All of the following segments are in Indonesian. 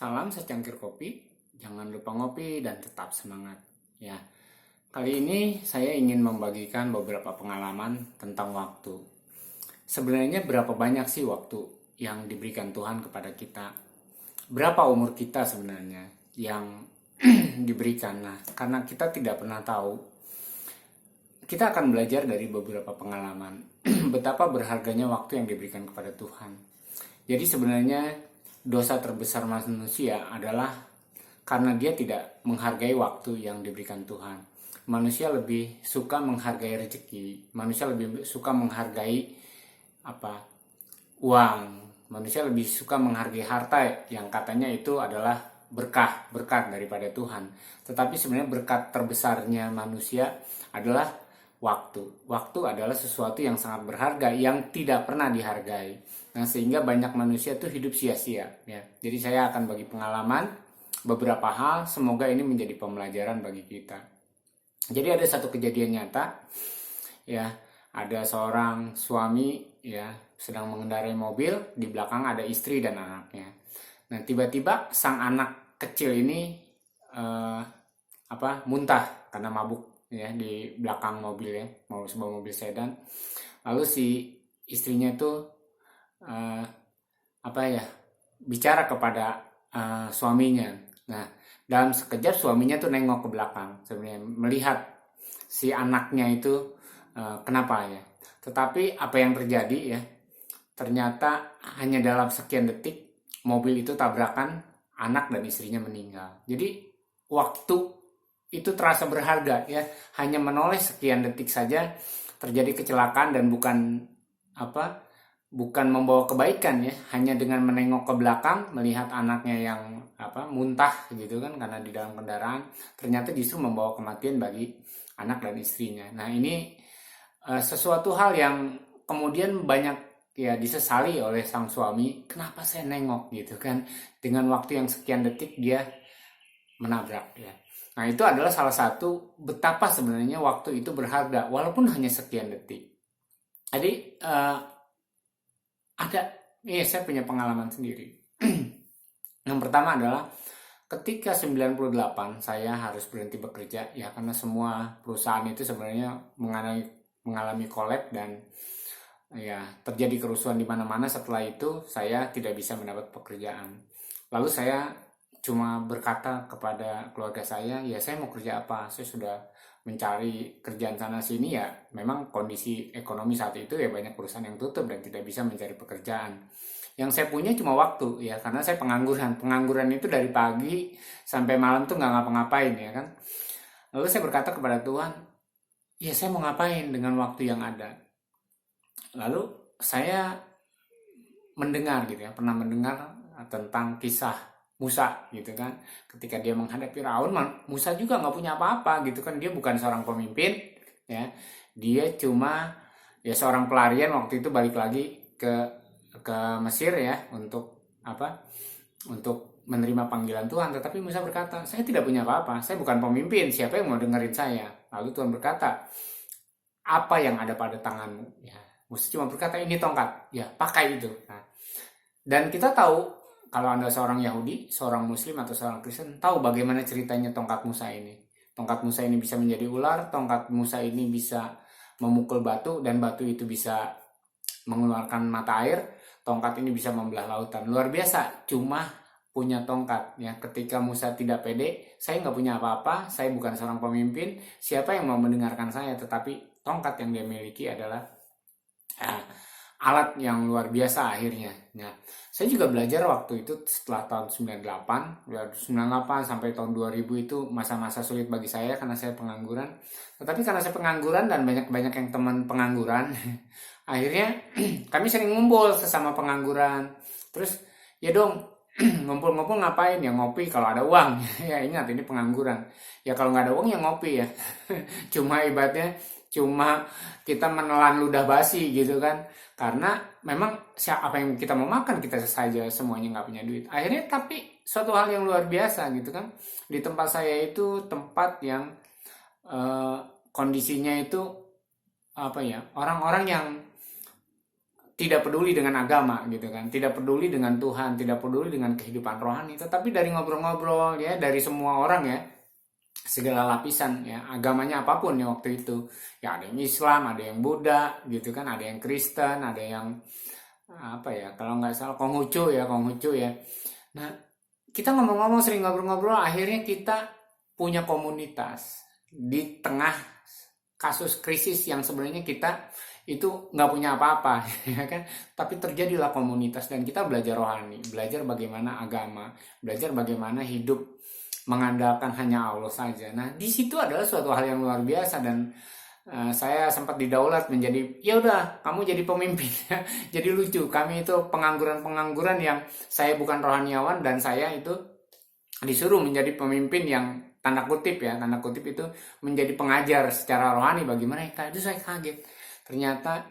Salam secangkir kopi, jangan lupa ngopi dan tetap semangat. Ya, kali ini saya ingin membagikan beberapa pengalaman tentang waktu. Sebenarnya berapa banyak sih waktu yang diberikan Tuhan kepada kita? Berapa umur kita sebenarnya yang diberikan? Nah, karena kita tidak pernah tahu, kita akan belajar dari beberapa pengalaman betapa berharganya waktu yang diberikan kepada Tuhan. Jadi sebenarnya dosa terbesar manusia adalah karena dia tidak menghargai waktu yang diberikan Tuhan. Manusia lebih suka menghargai rezeki, manusia lebih suka menghargai uang, manusia lebih suka menghargai harta yang katanya itu adalah berkat daripada Tuhan. Tetapi sebenarnya berkat terbesarnya manusia adalah waktu. Waktu adalah sesuatu yang sangat berharga yang tidak pernah dihargai. Nah, sehingga banyak manusia tuh hidup sia-sia ya. Jadi saya akan bagi pengalaman beberapa hal, semoga ini menjadi pembelajaran bagi kita. Jadi ada satu kejadian nyata ya, ada seorang suami ya sedang mengendarai mobil, di belakang ada istri dan anaknya. Nah, tiba-tiba sang anak kecil ini muntah karena mabuk ya di belakang mobil ya, mau sebuah mobil sedan. Lalu si istrinya itu bicara kepada suaminya. Nah, dalam sekejap suaminya tuh nengok ke belakang, sebenarnya melihat si anaknya itu kenapa ya. Tetapi apa yang terjadi ya, ternyata hanya dalam sekian detik mobil itu tabrakan, anak dan istrinya meninggal. Jadi waktu itu terasa berharga ya, hanya menoleh sekian detik saja terjadi kecelakaan dan bukan membawa kebaikan ya, hanya dengan menengok ke belakang melihat anaknya yang muntah gitu kan karena di dalam kendaraan, ternyata justru membawa kematian bagi anak dan istrinya. Nah, ini sesuatu hal yang kemudian banyak ya disesali oleh sang suami, kenapa saya nengok gitu kan, dengan waktu yang sekian detik dia menabrak ya. Nah, itu adalah salah satu betapa sebenarnya waktu itu berharga walaupun hanya sekian detik. Jadi saya punya pengalaman sendiri. Yang pertama adalah ketika 98 saya harus berhenti bekerja ya, karena semua perusahaan itu sebenarnya mengalami collapse dan ya terjadi kerusuhan di mana-mana. Setelah itu saya tidak bisa mendapat pekerjaan. Lalu saya cuma berkata kepada keluarga saya, ya saya mau kerja apa? Saya sudah mencari kerjaan sana sini ya, memang kondisi ekonomi saat itu ya banyak perusahaan yang tutup dan tidak bisa mencari pekerjaan. Yang saya punya cuma waktu ya, karena saya pengangguran itu dari pagi sampai malam tuh nggak ngapa-ngapain ya kan. Lalu saya berkata kepada Tuhan, ya saya mau ngapain dengan waktu yang ada. Lalu saya mendengar gitu ya, pernah mendengar tentang kisah Musa gitu kan, ketika dia menghadapi Firaun, Musa juga nggak punya apa-apa gitu kan, dia bukan seorang pemimpin ya, dia cuma ya seorang pelarian waktu itu balik lagi ke Mesir ya untuk menerima panggilan Tuhan. Tetapi Musa berkata, saya tidak punya apa-apa, saya bukan pemimpin, siapa yang mau dengerin saya? Lalu Tuhan berkata, apa yang ada pada tanganmu? Ya, Musa cuma berkata, ini tongkat, ya pakai itu. Nah, dan kita tahu, kalau Anda seorang Yahudi, seorang Muslim atau seorang Kristen, tahu bagaimana ceritanya tongkat Musa ini. Tongkat Musa ini bisa menjadi ular, tongkat Musa ini bisa memukul batu, dan batu itu bisa mengeluarkan mata air, tongkat ini bisa membelah lautan. Luar biasa, cuma punya tongkat. Ya, ketika Musa tidak pede, saya nggak punya apa-apa, saya bukan seorang pemimpin, siapa yang mau mendengarkan saya? Tetapi tongkat yang dia miliki adalah alat yang luar biasa akhirnya. Nah, saya juga belajar waktu itu setelah tahun 98 sampai tahun 2000 itu masa-masa sulit bagi saya karena saya pengangguran. Tetapi karena saya pengangguran dan banyak yang teman pengangguran, akhirnya kami sering ngumpul sesama pengangguran. Terus ya dong, ngumpul-ngumpul ngapain ya, ngopi kalau ada uang. Ya ingat ini pengangguran. Ya kalau nggak ada uang ya ngopi ya. Cuma ibaratnya cuma kita menelan ludah basi gitu kan, karena memang apa yang kita mau makan kita saja semuanya nggak punya duit akhirnya. Tapi suatu hal yang luar biasa gitu kan, di tempat saya itu tempat yang kondisinya itu orang-orang yang tidak peduli dengan agama gitu kan, tidak peduli dengan Tuhan, tidak peduli dengan kehidupan rohani, tetapi dari ngobrol-ngobrol ya, dari semua orang ya, segala lapisan ya, agamanya apapun ya waktu itu ya, ada yang Islam, ada yang Buddha gitu kan, ada yang Kristen, ada yang apa ya, kalau nggak salah Konghucu ya. Nah, kita ngomong-ngomong, sering ngobrol-ngobrol, akhirnya kita punya komunitas di tengah kasus krisis yang sebenarnya kita itu nggak punya apa-apa ya kan, tapi terjadilah komunitas dan kita belajar rohani, belajar bagaimana agama, belajar bagaimana hidup mengandalkan hanya Allah saja. Nah, di situ adalah suatu hal yang luar biasa dan saya sempat didaulat menjadi, ya udah kamu jadi pemimpin ya. Jadi lucu, kami itu pengangguran yang saya bukan rohaniawan dan saya itu disuruh menjadi pemimpin yang tanda kutip itu menjadi pengajar secara rohani bagi mereka. Itu saya kaget. Ternyata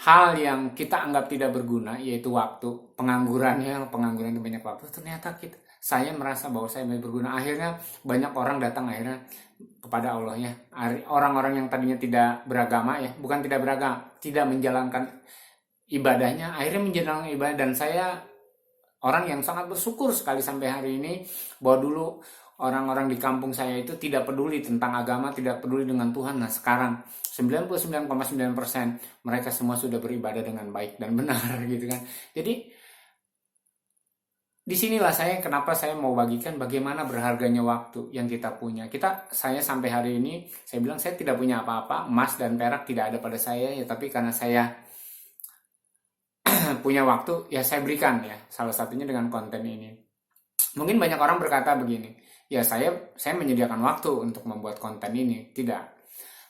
hal yang kita anggap tidak berguna, yaitu waktu, pengangguran itu banyak waktu, ternyata saya merasa bahwa saya berguna. Akhirnya banyak orang datang akhirnya kepada Allah ya. Orang-orang yang tadinya tidak beragama ya, bukan tidak beragama, tidak menjalankan ibadahnya, akhirnya menjalankan ibadah. Dan saya orang yang sangat bersyukur sekali sampai hari ini, bahwa dulu orang-orang di kampung saya itu tidak peduli tentang agama, tidak peduli dengan Tuhan. Nah, sekarang 99,9% mereka semua sudah beribadah dengan baik dan benar gitu kan. Jadi disinilah kenapa saya mau bagikan bagaimana berharganya waktu yang kita punya. Saya sampai hari ini, saya bilang saya tidak punya apa-apa, emas dan perak tidak ada pada saya ya, tapi karena saya punya waktu ya saya berikan ya, salah satunya dengan konten ini. Mungkin banyak orang berkata begini, ya saya menyediakan waktu untuk membuat konten ini. Tidak,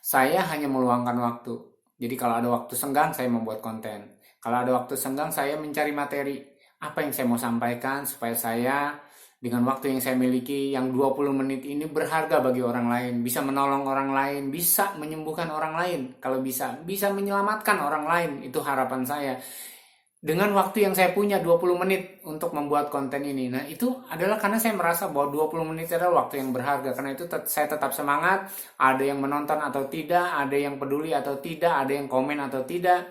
saya hanya meluangkan waktu. Jadi kalau ada waktu senggang saya membuat konten, kalau ada waktu senggang saya mencari materi apa yang saya mau sampaikan, supaya saya dengan waktu yang saya miliki yang 20 menit ini berharga bagi orang lain, bisa menolong orang lain, bisa menyembuhkan orang lain, kalau bisa menyelamatkan orang lain. Itu harapan saya dengan waktu yang saya punya 20 menit untuk membuat konten ini. Nah, itu adalah karena saya merasa bahwa 20 menit adalah waktu yang berharga. Karena itu saya tetap semangat, ada yang menonton atau tidak, ada yang peduli atau tidak, ada yang komen atau tidak,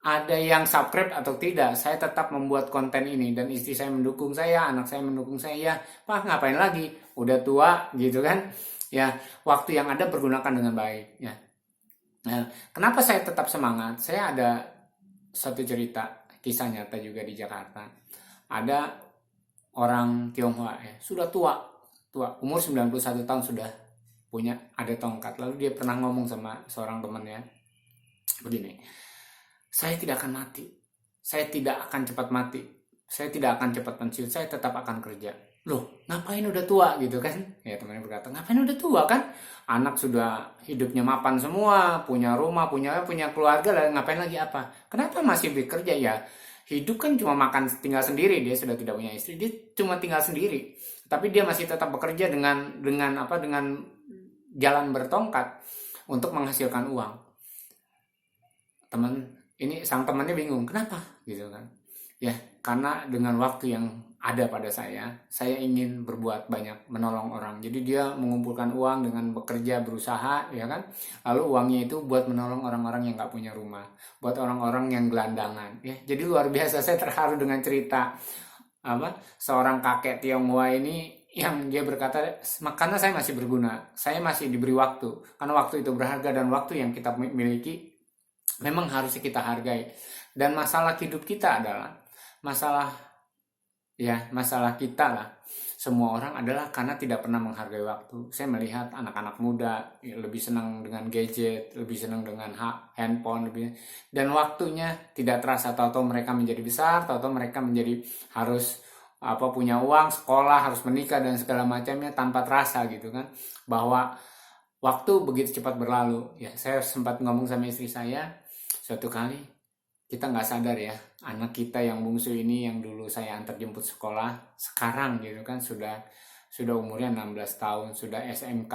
ada yang subscribe atau tidak, saya tetap membuat konten ini. Dan istri saya mendukung saya, anak saya mendukung saya. Pak, ngapain lagi? Udah tua gitu kan. Ya, waktu yang ada pergunakan dengan baik ya. Nah, kenapa saya tetap semangat? Saya ada satu cerita, kisah nyata juga di Jakarta. Ada orang Tionghoa ya, sudah tua, umur 91 tahun sudah ada tongkat. Lalu dia pernah ngomong sama seorang temannya begini, saya tidak akan mati, saya tidak akan cepat mati, saya tidak akan cepat pensiun, saya tetap akan kerja. Loh, ngapain udah tua gitu kan? Ya, temannya berkata, ngapain udah tua kan? Anak sudah hidupnya mapan semua, punya rumah, punya keluarga, lah ngapain lagi apa? Kenapa masih bekerja ya? Hidup kan cuma makan tinggal sendiri, dia sudah tidak punya istri, dia cuma tinggal sendiri. Tapi dia masih tetap bekerja dengan jalan bertongkat untuk menghasilkan uang. Sang temannya bingung, kenapa gitu kan? Ya, karena dengan waktu yang ada pada saya ingin berbuat banyak, menolong orang. Jadi dia mengumpulkan uang dengan bekerja, berusaha, ya kan. Lalu uangnya itu buat menolong orang-orang yang nggak punya rumah, buat orang-orang yang gelandangan. Ya, jadi luar biasa. Saya terharu dengan cerita seorang kakek Tionghoa ini yang dia berkata, karena saya masih berguna, saya masih diberi waktu, karena waktu itu berharga dan waktu yang kita miliki memang harus kita hargai. Dan masalah hidup kita adalah masalah kita lah, semua orang adalah karena tidak pernah menghargai waktu. Saya melihat anak-anak muda lebih senang dengan gadget, lebih senang dengan handphone, dan waktunya tidak terasa. Tahu-tahu mereka menjadi besar, tahu-tahu mereka menjadi harus punya uang, sekolah, harus menikah dan segala macamnya tanpa terasa gitu kan, bahwa waktu begitu cepat berlalu. Ya, saya sempat ngomong sama istri saya suatu kali, kita nggak sadar ya, anak kita yang bungsu ini yang dulu saya antar jemput sekolah, sekarang gitu kan sudah umurnya 16 tahun, sudah SMK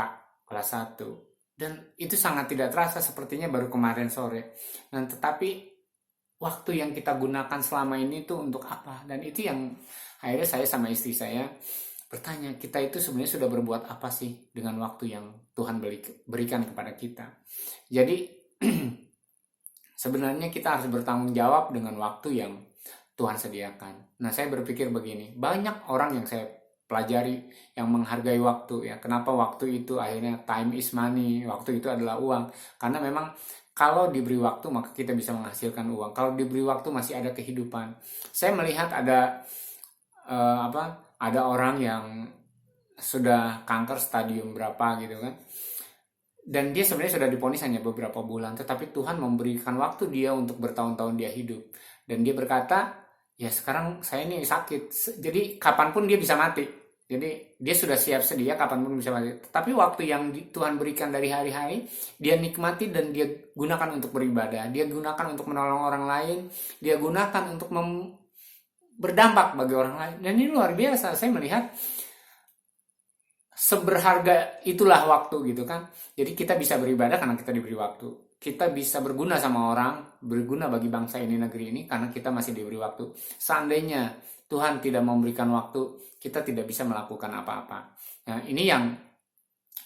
kelas 1. Dan itu sangat tidak terasa, sepertinya baru kemarin sore. Nah, tetapi waktu yang kita gunakan selama ini tuh untuk apa? Dan itu yang akhirnya saya sama istri saya bertanya, kita itu sebenarnya sudah berbuat apa sih dengan waktu yang Tuhan berikan kepada kita? Jadi sebenarnya kita harus bertanggung jawab dengan waktu yang Tuhan sediakan. Nah, saya berpikir begini, banyak orang yang saya pelajari yang menghargai waktu ya. Kenapa waktu itu akhirnya time is money, waktu itu adalah uang. Karena memang kalau diberi waktu maka kita bisa menghasilkan uang. Kalau diberi waktu masih ada kehidupan. Saya melihat ada ada orang yang sudah kanker stadium berapa gitu kan, dan dia sebenarnya sudah divonis hanya beberapa bulan, tetapi Tuhan memberikan waktu dia untuk bertahun-tahun dia hidup, dan dia berkata, ya sekarang saya ini sakit, jadi kapanpun dia bisa mati, jadi dia sudah siap sedia kapanpun bisa mati, tapi waktu yang Tuhan berikan dari hari-hari dia nikmati dan dia gunakan untuk beribadah, dia gunakan untuk menolong orang lain, dia gunakan untuk berdampak bagi orang lain, dan ini luar biasa. Saya melihat seberharga itulah waktu gitu kan. Jadi kita bisa beribadah karena kita diberi waktu. Kita bisa berguna sama orang, berguna bagi bangsa ini, negeri ini, karena kita masih diberi waktu. Seandainya Tuhan tidak memberikan waktu, kita tidak bisa melakukan apa-apa. Nah, ini yang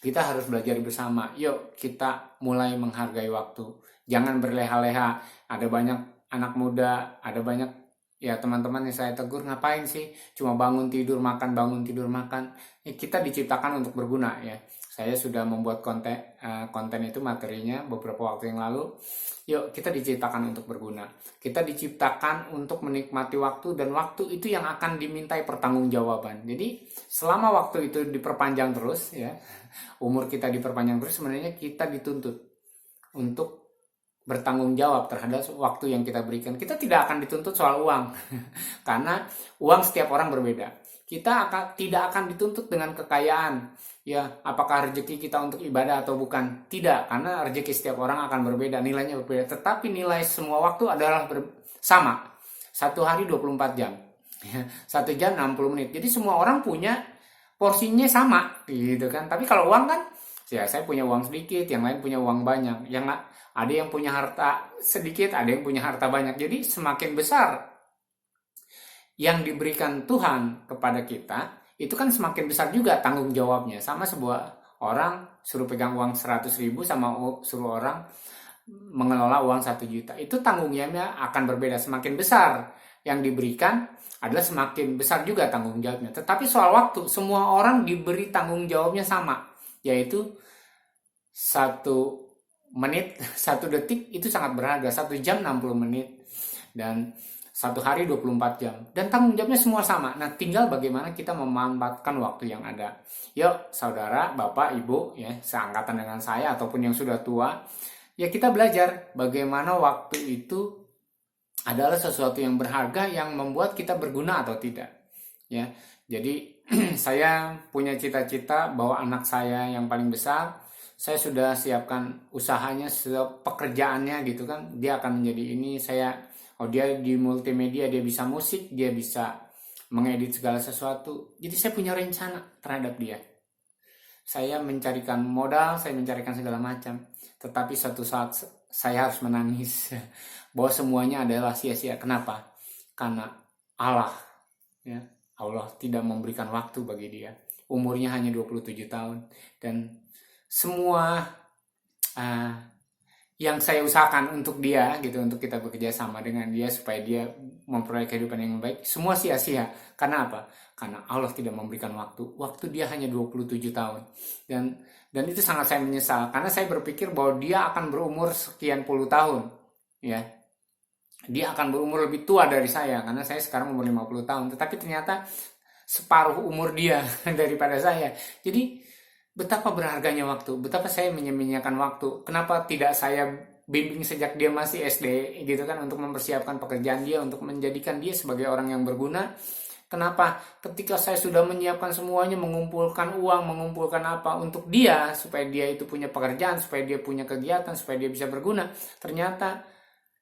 kita harus belajar bersama. Yuk kita mulai menghargai waktu. Jangan berleha-leha. Ada banyak anak muda, ada banyak ya teman-teman yang saya tegur, ngapain sih cuma bangun tidur makan. Ya, kita diciptakan untuk berguna ya. Saya sudah membuat konten itu materinya beberapa waktu yang lalu. Yuk kita diciptakan untuk berguna. Kita diciptakan untuk menikmati waktu, dan waktu itu yang akan dimintai pertanggungjawaban. Jadi selama waktu itu diperpanjang terus ya, umur kita diperpanjang terus, sebenarnya kita dituntut untuk bertanggung jawab terhadap waktu yang kita berikan. Kita tidak akan dituntut soal uang karena uang setiap orang berbeda. Kita tidak akan dituntut dengan kekayaan, ya apakah rezeki kita untuk ibadah atau bukan, tidak, karena rezeki setiap orang akan berbeda, nilainya berbeda. Tetapi nilai semua waktu adalah sama. Satu hari 24 jam, 1 jam 60 menit. Jadi semua orang punya porsinya sama gitu kan. Tapi kalau uang kan, ya saya punya uang sedikit, yang lain punya uang banyak, yang ada yang punya harta sedikit, ada yang punya harta banyak. Jadi semakin besar yang diberikan Tuhan kepada kita, itu kan semakin besar juga tanggung jawabnya. Sama sebuah orang suruh pegang uang 100 ribu sama suruh orang mengelola uang 1 juta. Itu tanggung jawabnya akan berbeda. Semakin besar yang diberikan adalah semakin besar juga tanggung jawabnya. Tetapi soal waktu, semua orang diberi tanggung jawabnya sama, yaitu 1 menit, 1 detik itu sangat berharga. 1 jam 60 menit, dan 1 hari 24 jam, dan tanggung jawabnya semua sama. Nah, tinggal bagaimana kita memanfaatkan waktu yang ada. Yuk saudara, bapak, ibu ya, seangkatan dengan saya ataupun yang sudah tua, ya kita belajar bagaimana waktu itu adalah sesuatu yang berharga yang membuat kita berguna atau tidak ya. Jadi saya punya cita-cita bahwa anak saya yang paling besar, saya sudah siapkan usahanya, pekerjaannya gitu kan. Dia akan menjadi ini, dia di multimedia, dia bisa musik, dia bisa mengedit segala sesuatu. Jadi saya punya rencana terhadap dia. Saya mencarikan modal, saya mencarikan segala macam. Tetapi satu saat saya harus menangis bahwa semuanya adalah sia-sia. Kenapa? Karena Allah tidak memberikan waktu bagi dia. Umurnya hanya 27 tahun. Dan semua yang saya usahakan untuk dia gitu, untuk kita bekerja sama dengan dia supaya dia memperoleh kehidupan yang baik, semua sia-sia. Karena apa? Karena Allah tidak memberikan waktu dia hanya 27 tahun, dan itu sangat saya menyesal, karena saya berpikir bahwa dia akan berumur sekian puluh tahun ya, dia akan berumur lebih tua dari saya, karena saya sekarang umur 50 tahun, tetapi ternyata separuh umur dia daripada saya. Jadi betapa berharganya waktu, betapa saya menyia-nyiakan waktu. Kenapa tidak saya bimbing sejak dia masih SD gitu kan, untuk mempersiapkan pekerjaan dia, untuk menjadikan dia sebagai orang yang berguna. Kenapa ketika saya sudah menyiapkan semuanya, mengumpulkan uang, mengumpulkan apa untuk dia, supaya dia itu punya pekerjaan, supaya dia punya kegiatan, supaya dia bisa berguna, ternyata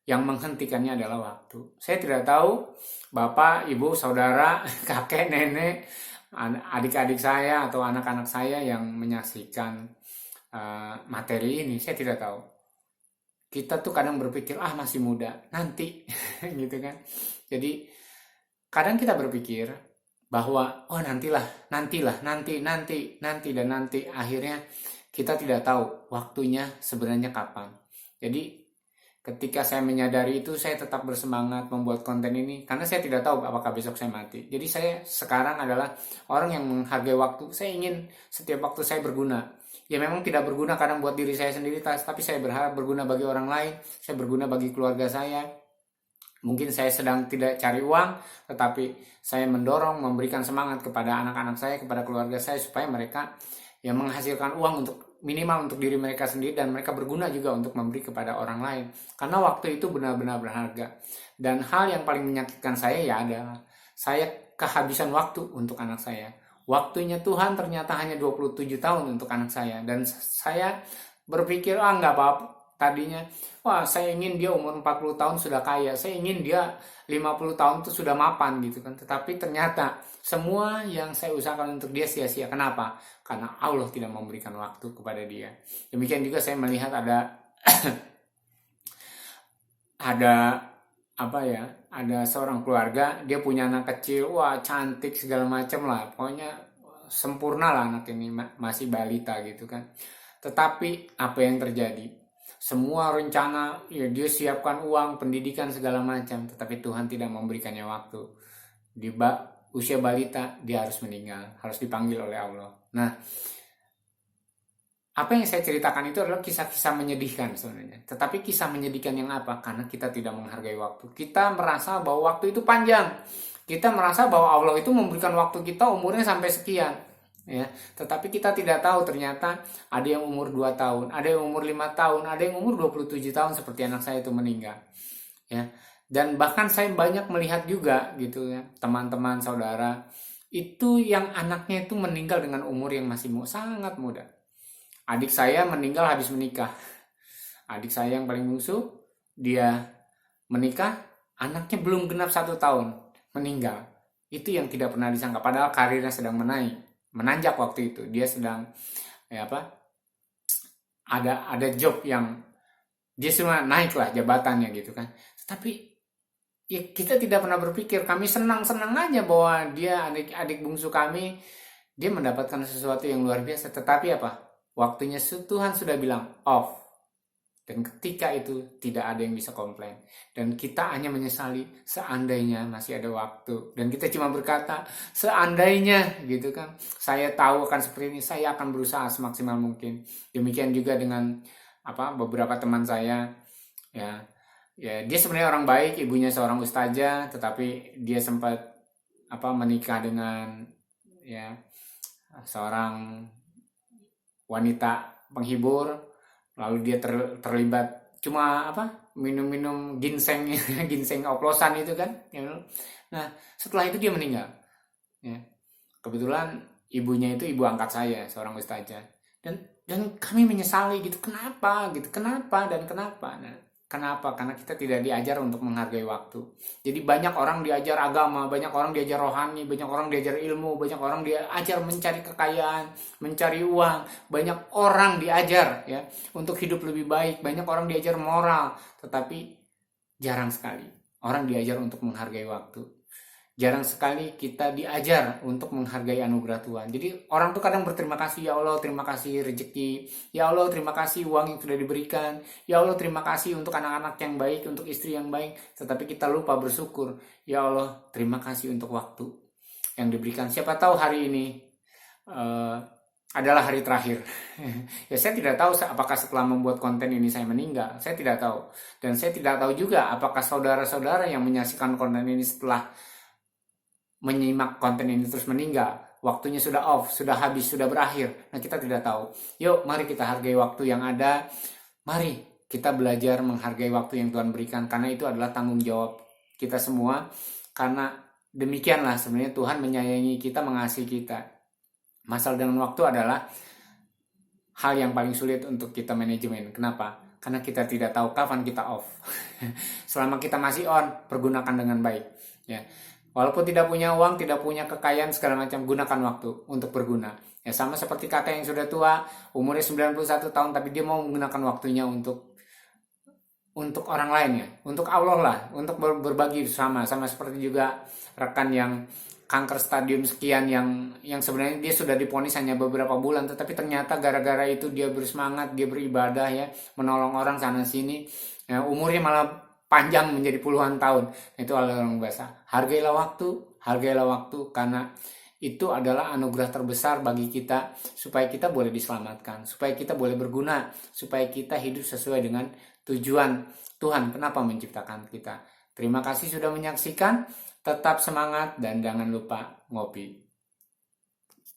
yang menghentikannya adalah waktu. Saya tidak tahu bapak, ibu, saudara, kakek, nenek, adik-adik saya atau anak-anak saya yang menyaksikan materi ini, saya tidak tahu. Kita tuh kadang berpikir masih muda, nanti gitu kan. Jadi kadang kita berpikir bahwa nanti, dan nanti, akhirnya kita tidak tahu waktunya sebenarnya kapan. Jadi Ketika saya menyadari itu, saya tetap bersemangat membuat konten ini karena saya tidak tahu apakah besok saya mati. Jadi saya sekarang adalah orang yang menghargai waktu. Saya ingin setiap waktu saya berguna. Ya memang tidak berguna kadang buat diri saya sendiri, tapi saya berharap berguna bagi orang lain. Saya berguna bagi keluarga saya. Mungkin saya sedang tidak cari uang, tetapi saya mendorong, memberikan semangat kepada anak-anak saya, kepada keluarga saya, supaya mereka yang menghasilkan uang untuk minimal untuk diri mereka sendiri, dan mereka berguna juga untuk memberi kepada orang lain. Karena waktu itu benar-benar berharga. Dan hal yang paling menyakitkan saya ya adalah saya kehabisan waktu untuk anak saya. Waktunya Tuhan ternyata hanya 27 tahun untuk anak saya. Dan saya berpikir, nggak apa-apa. Tadinya, saya ingin dia umur 40 tahun sudah kaya. Saya ingin dia 50 tahun itu sudah mapan gitu kan. Tetapi ternyata semua yang saya usahakan untuk dia sia-sia. Kenapa? Karena Allah tidak memberikan waktu kepada dia. Demikian juga saya melihat ada ada seorang keluarga, dia punya anak kecil, cantik segala macam lah. Pokoknya sempurna lah anak ini, masih balita gitu kan. Tetapi apa yang terjadi? Semua rencana, ya dia siapkan uang, pendidikan segala macam, tetapi Tuhan tidak memberikannya waktu. Di usia balita dia harus meninggal, harus dipanggil oleh Allah. Nah, apa yang saya ceritakan itu adalah kisah-kisah menyedihkan sebenarnya. Tetapi kisah menyedihkan yang apa? Karena kita tidak menghargai waktu. Kita merasa bahwa waktu itu panjang. Kita merasa bahwa Allah itu memberikan waktu kita umurnya sampai sekian. Ya, tetapi kita tidak tahu ternyata ada yang umur 2 tahun, ada yang umur 5 tahun, ada yang umur 27 tahun seperti anak saya itu meninggal. Ya. Dan bahkan saya banyak melihat juga gitu ya, teman-teman saudara itu yang anaknya itu meninggal dengan umur yang masih sangat muda. Adik saya meninggal habis menikah. Adik saya yang paling bungsu, dia menikah, anaknya belum genap 1 tahun meninggal. Itu yang tidak pernah disangka, padahal karirnya sedang menanjak waktu itu. Dia sedang ada job yang dia semua naik lah jabatannya gitu kan. Tapi ya kita tidak pernah berpikir, kami senang-senang aja bahwa dia adik bungsu kami, dia mendapatkan sesuatu yang luar biasa. Tetapi waktunya Tuhan sudah bilang off. Dan ketika itu tidak ada yang bisa komplain. Dan kita hanya menyesali seandainya masih ada waktu. Dan kita cuma berkata seandainya gitu kan. Saya tahu akan seperti ini, saya akan berusaha semaksimal mungkin. Demikian juga dengan beberapa teman saya. Ya dia sebenarnya orang baik, ibunya seorang ustazah, tetapi dia sempat menikah dengan seorang wanita penghibur. Lalu dia terlibat cuma minum-minum ginseng ginseng oplosan itu kan. Nah setelah itu dia meninggal. Ya. Kebetulan ibunya itu ibu angkat saya, seorang ustazah. Dan kami menyesali gitu. Kenapa? Nah, kenapa? Karena kita tidak diajar untuk menghargai waktu. Jadi banyak orang diajar agama, banyak orang diajar rohani, banyak orang diajar ilmu, banyak orang diajar mencari kekayaan, mencari uang, banyak orang diajar ya untuk hidup lebih baik, banyak orang diajar moral, tetapi jarang sekali orang diajar untuk menghargai waktu. Jarang sekali kita diajar untuk menghargai anugerah Tuhan. Jadi orang tuh kadang berterima kasih, ya Allah terima kasih rezeki, ya Allah terima kasih uang yang sudah diberikan, ya Allah terima kasih untuk anak-anak yang baik, untuk istri yang baik. Tetapi kita lupa bersyukur, ya Allah terima kasih untuk waktu yang diberikan. Siapa tahu hari ini adalah hari terakhir. Ya saya tidak tahu apakah setelah membuat konten ini saya meninggal. Saya tidak tahu. Dan saya tidak tahu juga apakah saudara-saudara yang menyaksikan konten ini setelah menyimak konten ini terus meninggal, waktunya sudah off, sudah habis, sudah berakhir. Nah kita tidak tahu. Yuk mari kita hargai waktu yang ada. Mari kita belajar menghargai waktu yang Tuhan berikan, karena itu adalah tanggung jawab kita semua. Karena demikianlah sebenarnya Tuhan menyayangi kita, mengasihi kita. Masalah dengan waktu adalah hal yang paling sulit untuk kita manajemen. Kenapa? Karena kita tidak tahu kapan kita off. Selama kita masih on, pergunakan dengan baik ya. Walaupun tidak punya uang, tidak punya kekayaan segala macam, gunakan waktu untuk berguna. Ya sama seperti kakek yang sudah tua, umurnya 91 tahun, tapi dia mau menggunakan waktunya untuk orang lain ya, untuk Allah lah, untuk berbagi sama seperti juga rekan yang kanker stadium sekian yang sebenarnya dia sudah diponis hanya beberapa bulan, tetapi ternyata gara-gara itu dia bersemangat, dia beribadah ya, menolong orang sana sini, ya, umurnya malah panjang menjadi puluhan tahun. Itu adalah orang biasa. Hargailah waktu karena itu adalah anugerah terbesar bagi kita, supaya kita boleh diselamatkan, supaya kita boleh berguna, supaya kita hidup sesuai dengan tujuan Tuhan kenapa menciptakan kita. Terima kasih sudah menyaksikan, tetap semangat dan jangan lupa ngopi.